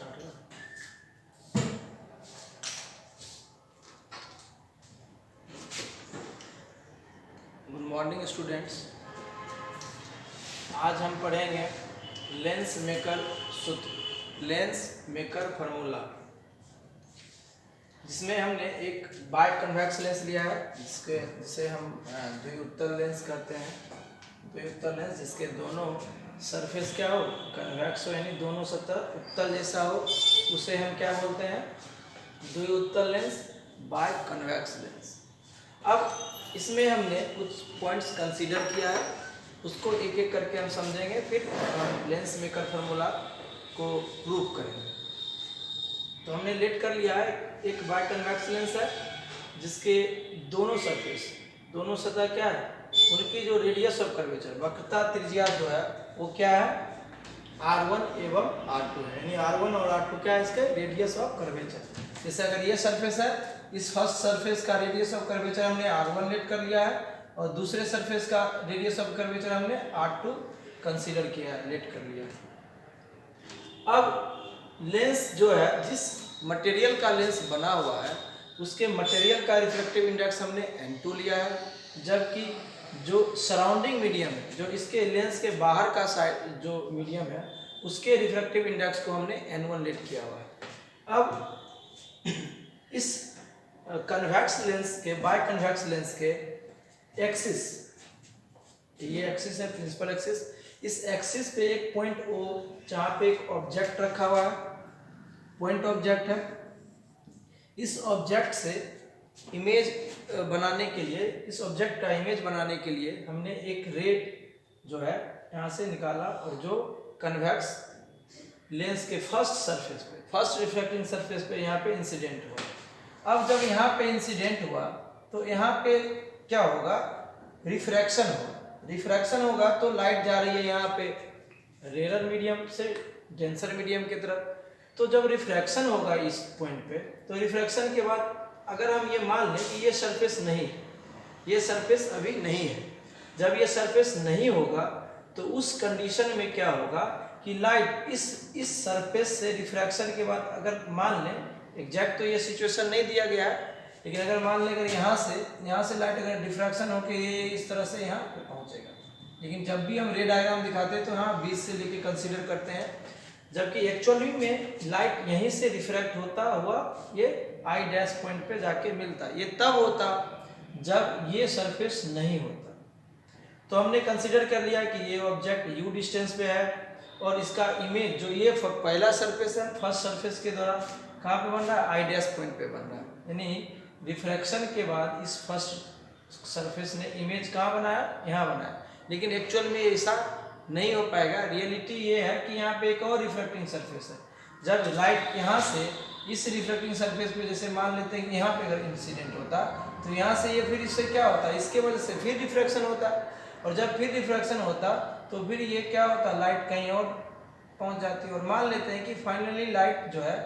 Start हो। Good morning students. आज हम पढ़ेंगे लेंस मेकर सूत्र, लेंस मेकर फार्मूला, जिसमें हमने एक बाय कन्वेक्स लेंस लिया है जिसे हम द्विउत्तल लेंस कहते हैं। द्विउत्तल लेंस जिसके दोनों सरफेस क्या हो, कन्वेक्स हो, यानी दोनों सतह उत्तल जैसा हो, उसे हम क्या बोलते हैं, द्विउत्तल लेंस, बाय कन्वेक्स लेंस। अब इसमें हमने कुछ पॉइंट्स कंसीडर किया है, उसको एक एक करके हम समझेंगे, फिर हम लेंस मेकर फार्मूला को प्रूव करेंगे। तो हमने लेट कर लिया है एक बाय कन्वेक्स लेंस है जिसके दोनों सरफेस, दोनों सतह क्या है, उनकी जो रेडियस ऑफ कर्वेचर, वक्रता त्रिज्या जो है वो क्या है, R1 एवं R2 है, यानी R1 और R2 क्या है, इसके रेडियस ऑफ कर्वेचर। जैसे अगर ये सरफेस है, इस फर्स्ट सरफेस का रेडियस ऑफ कर्वेचर हमने R1 लेट कर लिया है और दूसरे सरफेस का रेडियस ऑफ कर्वेचर हमने R2 कंसीडर किया है, लेट कर लिया है। अब लेंस जो है, जिस मटेरियल का लेंस बना हुआ है उसके मटेरियल का रिफ्रैक्टिव इंडेक्स हमने N2 लिया है, जबकि जो सराउंडिंग मीडियम है, जो इसके लेंस के बाहर का साइड जो मीडियम है, उसके रिफ्रैक्टिव इंडेक्स को हमने N1 लेट किया हुआ है। अब इस कन्वेक्स लेंस के, बाय कन्वेक्स लेंस के एक्सिस, ये एक्सिस है प्रिंसिपल एक्सिस, इस एक्सिस पे एक पॉइंट O, जहाँ पे एक ऑब्जेक्ट रखा हुआ है, पॉइंट ऑब्जेक्ट है। इस ऑब्जेक्ट से इमेज बनाने के लिए, इस ऑब्जेक्ट का इमेज बनाने के लिए हमने एक रे जो है यहाँ से निकाला और जो कन्वेक्स लेंस के फर्स्ट सरफेस पे, फर्स्ट रिफ्रैक्टिंग सरफेस पे यहाँ पे इंसिडेंट हुआ। अब जब यहाँ पे इंसिडेंट हुआ तो यहाँ पे क्या होगा, रिफ्रैक्शन होगा। रिफ्रैक्शन होगा तो लाइट जा रही है यहाँ पे रेयर मीडियम से डेंसर मीडियम की तरफ। तो जब रिफ्रैक्शन होगा इस पॉइंट पे, तो रिफ्रैक्शन के बाद अगर हम ये मान लें कि ये सरफेस नहीं, ये सरफेस अभी नहीं है, जब ये सरफेस नहीं होगा तो उस कंडीशन में क्या होगा कि लाइट इस सरफेस से रिफ्रैक्शन के बाद, अगर मान लें, एग्जैक्ट तो ये सिचुएशन नहीं दिया गया है, लेकिन अगर मान लें अगर यहाँ से लाइट अगर डिफ्रैक्शन होकर ये इस तरह से यहाँ पे पहुँचेगा, लेकिन जब भी हम रे डायग्राम दिखाते हैं तो हाँ 20 से लेके कंसीडर करते हैं, जबकि एक्चुअली में लाइट यहीं से रिफ्रैक्ट होता हुआ ये आई डैश पॉइंट पे जाके मिलता। ये तब होता जब ये सरफेस नहीं होता। तो हमने कंसीडर कर लिया कि ये ऑब्जेक्ट u डिस्टेंस पे है और इसका इमेज जो ये पहला सरफेस है, फर्स्ट सरफेस के द्वारा कहाँ पे बन रहा है, आई डैश पॉइंट पे बन रहा है, यानी रिफ्रैक्शन के बाद इस फर्स्ट सरफेस ने इमेज कहाँ बनाया, यहाँ बनाया। लेकिन एक्चुअल में ऐसा नहीं हो पाएगा। रियलिटी ये है कि यहाँ पे एक और रिफ्रैक्टिंग सरफेस है। जब लाइट यहाँ से इस रिफ्रैक्टिंग सरफेस पे, जैसे मान लेते हैं कि यहाँ पे अगर इंसिडेंट होता तो यहाँ से ये फिर इससे क्या होता है, इसके वजह से फिर रिफ्रैक्शन होता, और जब फिर रिफ्रैक्शन होता तो फिर ये क्या होता, लाइट कहीं और पहुँच जाती। और मान लेते हैं कि फाइनली लाइट जो है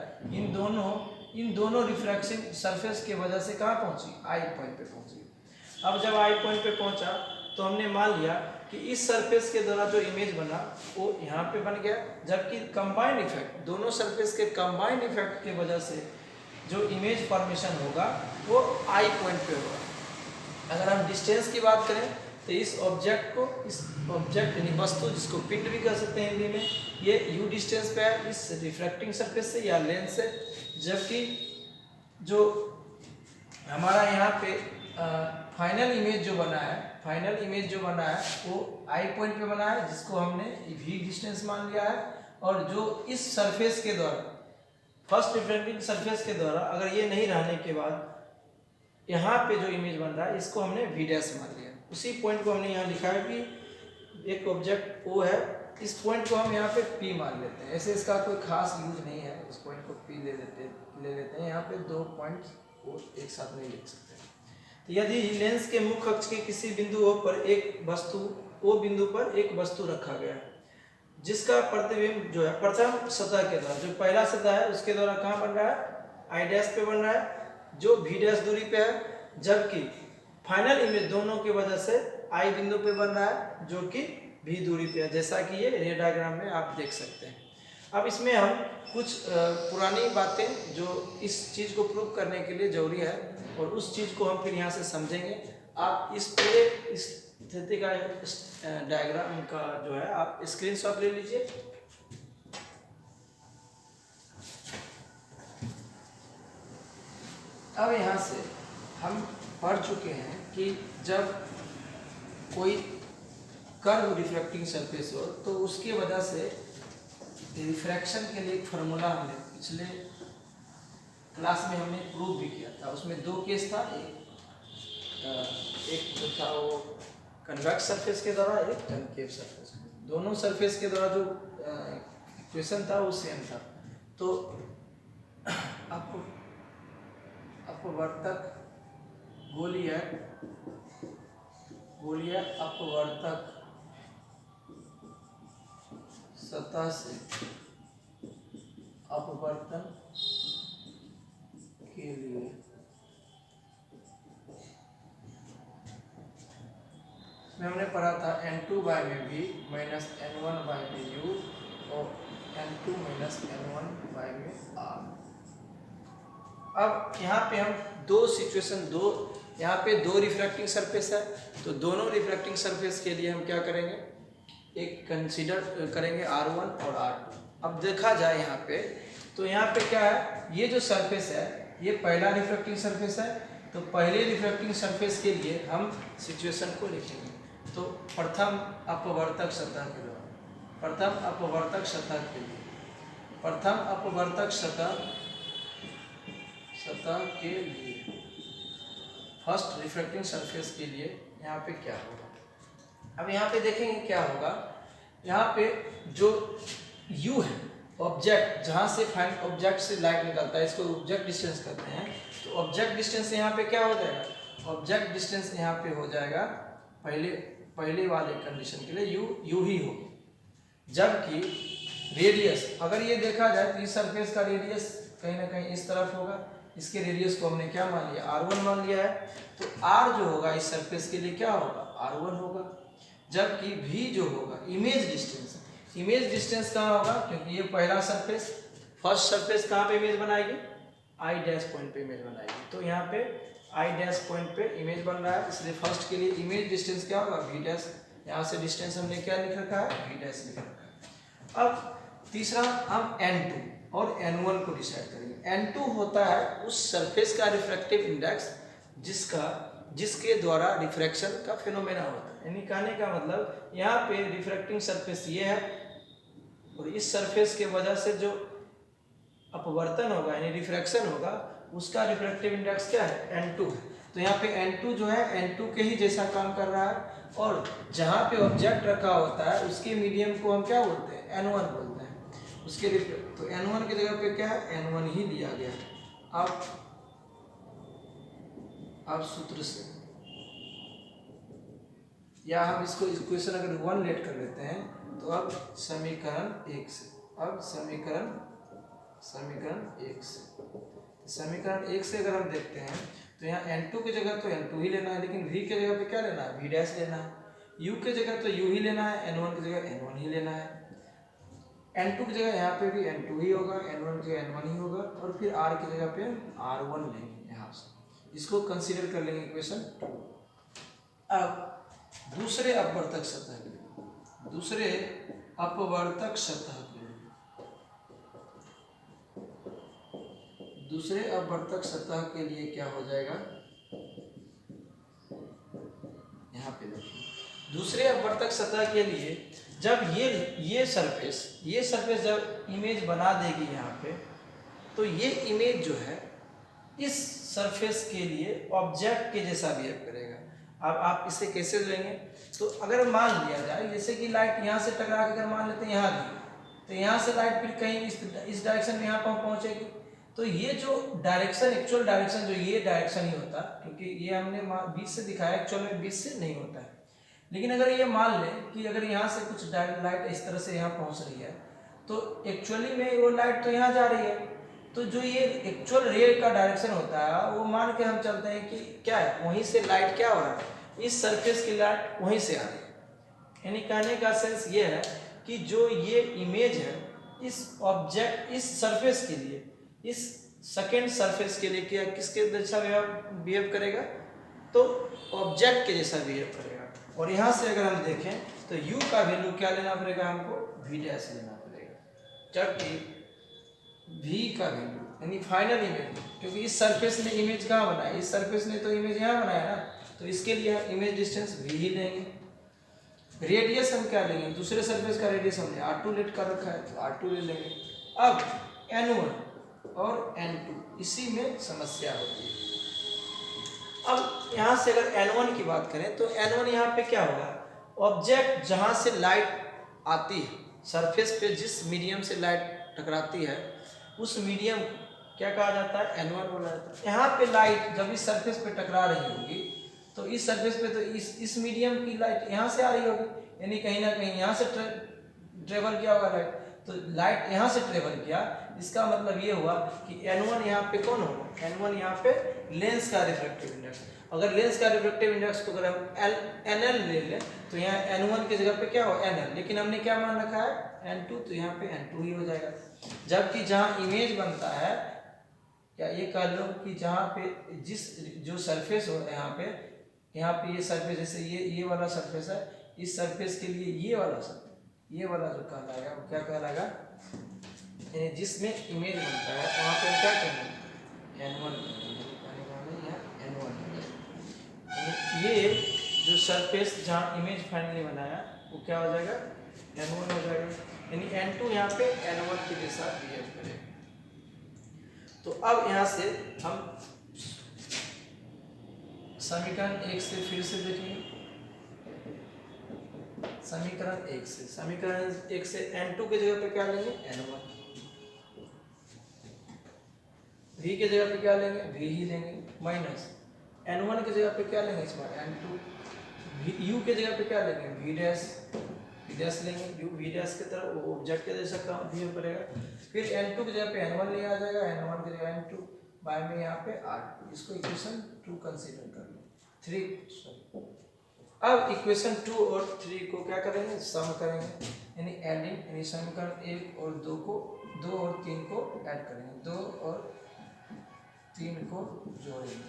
इन दोनों रिफ्रैक्शन सरफेस की वजह से कहाँ पहुँची, आई पॉइंट पे पहुँची। अब जब आई पॉइंट पे पहुँचा तो हमने मान लिया कि इस सरफेस के द्वारा जो इमेज बना वो यहाँ पे बन गया, जबकि कंबाइंड इफेक्ट, दोनों सरफेस के कंबाइंड इफेक्ट की वजह से जो इमेज फॉर्मेशन होगा वो आई पॉइंट पे होगा। अगर हम डिस्टेंस की बात करें तो इस ऑब्जेक्ट यानी वस्तु, जिसको पिंड भी कह सकते हैं हिंदी में, ये u डिस्टेंस पे है इस रिफ्रैक्टिंग सरफेस से या लेंस से, जबकि जो हमारा यहाँ पे फाइनल इमेज जो बना है वो आई पॉइंट पे बना है, जिसको हमने v डिस्टेंस मान लिया है। और जो इस सरफेस के द्वारा, फर्स्ट रिफ्रैक्टिंग सरफेस के द्वारा अगर ये नहीं रहने के बाद यहाँ पे जो इमेज बन रहा है, इसको हमने v डैश मान लिया। उसी पॉइंट को हमने यहाँ लिखा है कि एक ऑब्जेक्ट O है, इस पॉइंट को हम यहाँ पे P मान लेते हैं। ऐसे इसका कोई खास यूज नहीं है, इस पॉइंट को P ले लेते हैं। यहाँ पे दो पॉइंट्स को एक साथ नहीं लिख सकते। तो यदि लेंस के मुख्य अक्ष के किसी बिंदु O पर एक वस्तु, O बिंदु पर एक वस्तु रखा गया है, जिसका प्रतिबिंब जो है प्रथम सतह के द्वारा, जो पहला सतह है उसके द्वारा कहाँ बन रहा है, आई डैश पे बन रहा है, जो v डैश दूरी पे है, जबकि फाइनल इमेज दोनों की वजह से आई बिंदु पे बन रहा है, जो कि v दूरी पे है, जैसा कि ये रे डायग्राम में आप देख सकते हैं। अब इसमें हम कुछ पुरानी बातें जो इस चीज़ को प्रूव करने के लिए जरूरी है और उस चीज़ को हम फिर यहाँ से समझेंगे। आप इस पूरे इस स्थिति का डायग्राम का जो है आप स्क्रीनशॉट ले लीजिए। अब यहाँ से हम पढ़ चुके हैं कि जब कोई कर्व रिफ्रैक्टिंग सरफेस हो तो उसकी वजह से रिफ्रैक्शन के लिए एक फार्मूला हमने पिछले क्लास में हमने प्रूव भी किया था। उसमें दो केस था, एक जो था वो कन्वेक्स सरफेस के द्वारा, एक कनकेव सरफेस। दोनों सरफेस के द्वारा जो इक्वेशन था वो सेम था। तो अपवर्तक गोलीय अपवर्तक सतह से अपवर्तन के लिए में हमने पढ़ा था N2/v माइनस N1/vu और N2 माइनस N1/r। अब यहाँ पे हम यहाँ पे दो रिफ्रैक्टिंग सरफेस है, तो दोनों रिफ्रैक्टिंग सरफेस के लिए हम क्या करेंगे, एक कंसीडर करेंगे R1 और R2। अब देखा जाए यहाँ पे, तो यहाँ पे क्या है, ये जो सरफेस है ये पहला रिफ्रैक्टिंग सरफेस है। तो पहले रिफ्रैक्टिंग सरफेस के लिए हम सिचुएशन को लिखेंगे। तो प्रथम अपवर्तक सतह के लिए फर्स्ट रिफ्रैक्टिंग सरफेस के लिए यहाँ पे क्या होगा। अब यहाँ पे देखेंगे क्या होगा। यहाँ पे जो U है, ऑब्जेक्ट जहाँ से फाइंड ऑब्जेक्ट से लाइट निकलता है, इसको ऑब्जेक्ट डिस्टेंस कहते हैं। तो ऑब्जेक्ट डिस्टेंस यहाँ पे क्या हो जाएगा, ऑब्जेक्ट डिस्टेंस यहाँ पे हो जाएगा पहले वाले कंडीशन के लिए U ही हो। जबकि रेडियस अगर ये देखा जाए तो इस सरफेस का रेडियस कहीं ना कहीं इस तरफ होगा। इसके रेडियस को हमने क्या मान लिया, R1 मान लिया है। तो R जो होगा इस सरफेस के लिए क्या होगा, R1 होगा। जबकि V जो होगा इमेज डिस्टेंस कहाँ होगा, क्योंकि ये पहला सरफेस, फर्स्ट सरफेस कहाँ पे इमेज बनाएगी, I डैश पॉइंट पे इमेज बनाएगी। तो यहाँ पे I डैश पॉइंट पे इमेज बन रहा है, इसलिए फर्स्ट के लिए इमेज डिस्टेंस क्या होगा, V डैश। यहाँ से डिस्टेंस हमने क्या लिख रखा है, V डैश लिख रखा है। अब तीसरा हम N2 और N1 को डिसाइड करेंगे। N2 होता है उस सरफेस का रिफ्रैक्टिव इंडेक्स जिसके द्वारा रिफ्रैक्शन का फिनोमेना होता है। यानी कहने का मतलब यहाँ पे रिफ्रैक्टिंग सरफेस ये है और इस सरफेस के वजह से जो अपवर्तन होगा यानी रिफ्रैक्शन होगा, उसका रिफ्रैक्टिव इंडेक्स क्या है, N2 है। तो यहाँ पे N2 जो है N2 के ही जैसा काम कर रहा है। और जहाँ पे ऑब्जेक्ट रखा होता है उसके मीडियम को हम क्या बोलते हैं, N1 बोलते हैं। उसके तो N1 की जगह पे क्या है, N1 ही लिया गया। अब सूत्र से या हम इसको इक्वेशन अगर 1 लेट कर लेते हैं तो अब समीकरण 1 से समीकरण 1 से अगर हम देखते हैं तो यहाँ N2 की जगह तो N2 ही लेना है, लेकिन V की जगह पे क्या लेना है, V डैश लेना है। U की जगह तो U ही लेना है, N1 की जगह N1 ही लेना है। N2 की जगह यहाँ पे भी N2 ही होगा, N1 की जगह N1 ही होगा। और फिर R की जगह पे R1 लेंगे यहाँ से, इसको कंसीडर कर लेंगे इक्वेशन 2। अब दूसरे अपवर्तक सतह के लिए क्या हो जाएगा, यहाँ पे देखिए, दूसरे अपवर्तक सतह के लिए जब ये सरफेस जब इमेज बना देगी यहाँ पे, तो ये इमेज जो है इस सरफेस के लिए ऑब्जेक्ट के जैसा बिहेव करेगा। अब आप इसे कैसे लेंगे, तो अगर मान लिया जाए जैसे कि लाइट यहाँ से टकरा के अगर मान लेते हैं यहाँ दी, तो यहाँ से लाइट फिर कहीं इस डायरेक्शन में यहाँ पर पहुँचेगी। तो ये जो डायरेक्शन, एक्चुअल डायरेक्शन जो ये डायरेक्शन ही होता है, क्योंकि ये हमने 20 से दिखाया, एक्चुअल में 20 से नहीं होता है। लेकिन अगर ये मान लें कि अगर यहाँ से कुछ लाइट इस तरह से यहाँ पहुँच रही है, तो एक्चुअली में वो लाइट तो यहाँ जा रही है। तो जो ये एक्चुअल रे का डायरेक्शन होता है वो मान के हम चलते हैं कि क्या है, वहीं से लाइट क्या हो रहा है, इस सरफेस की लाइट वहीं से आ रही है। यानी कहने का सेंस ये है कि जो ये इमेज है इस ऑब्जेक्ट, इस सरफेस के लिए, इस सेकेंड सरफेस के लिए क्या किसके जैसा बिहेव करेगा, तो ऑब्जेक्ट के जैसा बिहेव करेगा। और यहाँ से अगर हम देखें तो u का वैल्यू क्या लेना पड़ेगा हमको, v डैश लेना पड़ेगा, जबकि v का वैल्यू यानी फाइनल इमेज, क्योंकि इस सरफेस ने इमेज कहाँ बनाया, इस सरफेस ने तो इमेज यहाँ बनाया ना, तो इसके लिए हम इमेज डिस्टेंस v ही लेंगे। रेडियस हम क्या लेंगे, दूसरे सरफेस का रेडियस हमने r2 लेट कर रखा है तो r2 ले लेंगे। अब n1 और n2 इसी में समस्या होती है। अब यहाँ से अगर n1 की बात करें तो n1 यहाँ पे क्या होगा, ऑब्जेक्ट जहाँ से लाइट आती है, सरफेस पे जिस मीडियम से लाइट टकराती है उस मीडियम क्या कहा जाता है, n1 बोला जाता है। यहाँ पे लाइट जब इस सरफेस पे टकरा रही होगी तो इस सरफेस पे तो इस मीडियम की लाइट यहाँ से आ रही होगी, यानी कहीं ना कहीं यहाँ से ट्रेवल किया होगा लाइट, तो लाइट यहाँ से ट्रेवल किया, इसका मतलब ये हुआ कि n1 यहाँ पे कौन होगा, n1 यहाँ पे लेंस का रिफ्रैक्टिव इंडेक्स। अगर लेंस का रिफ्रैक्टिव इंडेक्स को अगर हम nl ले लें तो यहाँ n1 की जगह पे क्या हो nl, लेकिन हमने क्या मान रखा है n2, तो यहाँ पे n2 ही हो जाएगा। जबकि जहाँ इमेज बनता है, या ये कह लो कि जहाँ पे जो सरफेस हो यहाँ पे ये सरफेस, जैसे ये वाला सरफेस है, इस सरफेस के लिए ये वाला जो कहलाएगा वो क्या कहलाएगा, यानी जिसमें इमेज बनता है वहाँ पे क्या करेंगे, n1 n1, ये जो सरफेस जहाँ इमेज फाइनली बनाया वो क्या हो जाएगा, n1 हो जाएगा, यानी n2 यहाँ पे n1 के जैसा बिहेव करेगा। तो अब यहाँ से हम समीकरण 1 से फिर से देखेंगे, समीकरण 1 से n2 के जगह पे क्या लेंगे, n1, v के जगह पे क्या लेंगे, v ही लेंगे, माइनस n1 के जगह पे क्या लेंगे, इस बार n2, u के जगह पे क्या लेंगे, v डैश लेंगे, v डैश की तरह ऑब्जेक्ट के जैसा काम बिहेव करेगा। फिर n2 की जगह पे n1 लिया जाएगा, n1 की जगह n2, बाय में यहाँ पे r, इसको इक्वेशन 2 कंसीडर कर लो, 3 अब इक्वेशन 2 और 3 को क्या करेंगे, सम करेंगे, यानी एडिंग, यानी समीकरण 1 और 2 और 3 को ऐड करेंगे, 2 और 3 को जोड़ेंगे।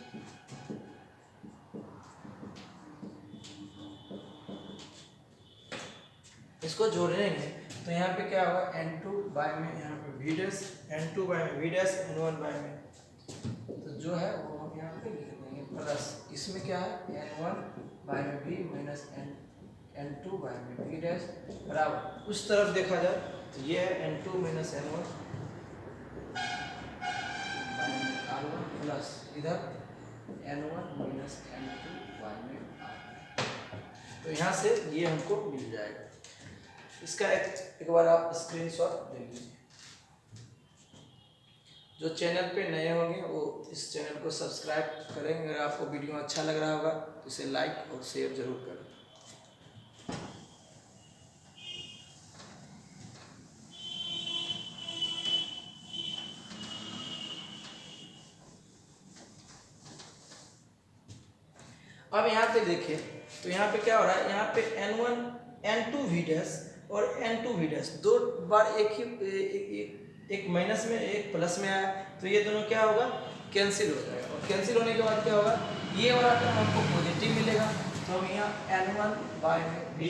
इसको जोड़ेंगे तो यहाँ पे क्या होगा, n2 बाय में यहाँ पे v डैश, n2 बाय में v डैश, n1 बाय में, तो जो है वो हम यहाँ पे लिख देंगे प्लस, इसमें क्या है n1 बाय में v माइनस n2 बाय में v डैश बराबर, उस तरफ देखा जाए तो ये है n2 माइनस n1 बाय में r1 प्लस इधर n1 माइनस n2 बाय में r, तो यहाँ से ये हमको मिल जाएगा। इसका एक बार आप स्क्रीनशॉट ले लीजिए। जो चैनल पे नए होंगे वो इस चैनल को सब्सक्राइब करेंगे, अगर आपको वीडियो अच्छा लग रहा होगा तो इसे लाइक और शेयर जरूर करें। अब यहाँ पे देखिए तो यहाँ पे क्या हो रहा है, यहाँ पे n1 n2 v डैश और n2 v डैश दो बार एक माइनस में एक प्लस में आया, तो ये दोनों क्या होगा, कैंसिल हो जाएगा, और कैंसिल होने के बाद क्या होगा, ये वाला टर्म हमको पॉजिटिव मिलेगा, तो हम यहाँ n1 बाय में v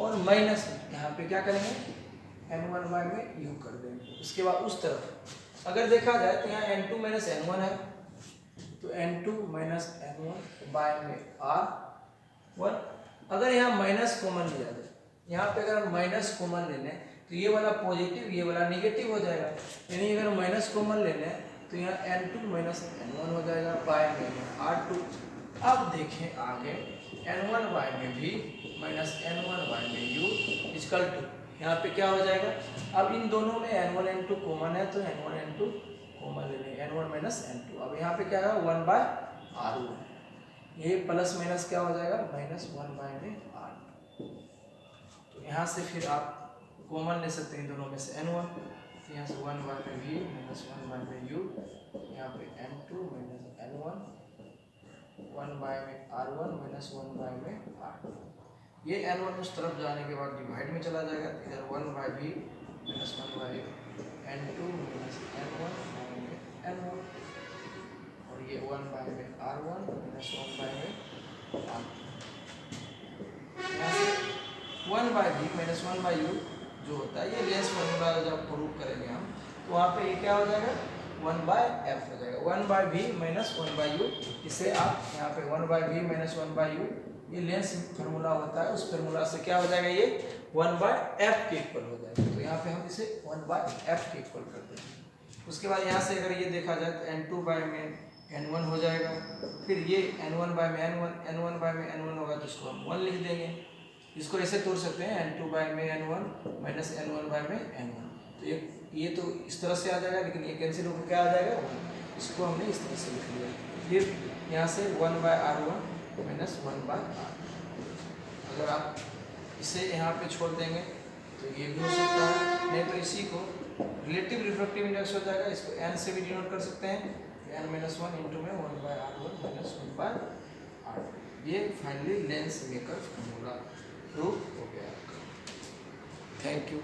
और माइनस यहाँ पे क्या करेंगे, n1 बाय में u कर देंगे। उसके बाद उस तरफ अगर देखा जाए तो यहाँ n2 माइनस n1 है, तो n2 माइनस n1 बाय में r1, अगर यहाँ माइनस कॉमन लिया जाए, यहाँ पे अगर हम माइनस कॉमन ले लें तो ये वाला पॉजिटिव ये वाला नेगेटिव हो जाएगा, यानी अगर माइनस कॉमन ले लें तो यहाँ n2 माइनस n1 हो जाएगा बाय में r2। अब देखें आगे n1 बाय में v माइनस n1 बाय में u इक्वल टू, यहाँ पे क्या हो जाएगा, अब इन दोनों में n1 n2 कॉमन है तो n1 n2 कॉमन ले लेंगे, n1 माइनस n2, अब यहाँ पे क्या है 1 बाय r1, ये प्लस माइनस क्या हो जाएगा, माइनस 1 बाय में r2। तो यहाँ से फिर आप कॉमन ले सकते हैं दोनों में से n1, तो यहाँ से 1 बाय में v माइनस 1 बाय में u, यहाँ पे n2 माइनस n1, 1 बाय में r1 माइनस 1 बाय में r2, ये n1 उस तरफ जाने के बाद डिवाइड में चला जाएगा, इधर 1 by v minus 1 by n2 minus n1 में n1, और ये 1 बाई में r1 माइनस 1 बाई में r2। यहाँ से 1 by v minus 1 by u जो होता है, ये लेंस फॉर्मूला जब प्रूव करेंगे हम, तो वहाँ पे ये क्या हो जाएगा, 1 बाई f हो जाएगा, 1 by v minus 1 by u। इसे आप यहाँ पे 1 by v minus 1 by u, ये लेंस फार्मूला होता है, उस फार्मूला से क्या हो जाएगा, ये 1 बाई f के इक्वल हो जाएगा। तो यहाँ पे हम इसे 1 बाई f के इक्वल कर देंगे। उसके बाद यहाँ से अगर ये देखा जाए तो n2 बाई में n1 हो जाएगा, फिर ये n1 बाई में n1 बाई में n1 होगा, तो इसको हम 1 लिख देंगे। इसको ऐसे तोड़ सकते हैं, n2 बाई में n1 माइनस n1 बाई में n1। तो ये तो इस तरह से आ जाएगा, लेकिन ये कैंसिल होकर क्या आ जाएगा, 1। इसको हमने इस तरह से लिख लिया। फिर यहाँ से 1 by r1 minus 1 by r। अगर आप इसे यहाँ पे छोड़ देंगे तो ये भी हो सकता है, नहीं तो इसी को रिलेटिव रिफ्रैक्टिव इंडेक्स हो जाएगा, इसको n से भी डिनोट कर सकते हैं, n माइनस 1 इंटू में 1 by r1 minus 1 by r2। ये finally lens maker formula prove हो गया। Thank you.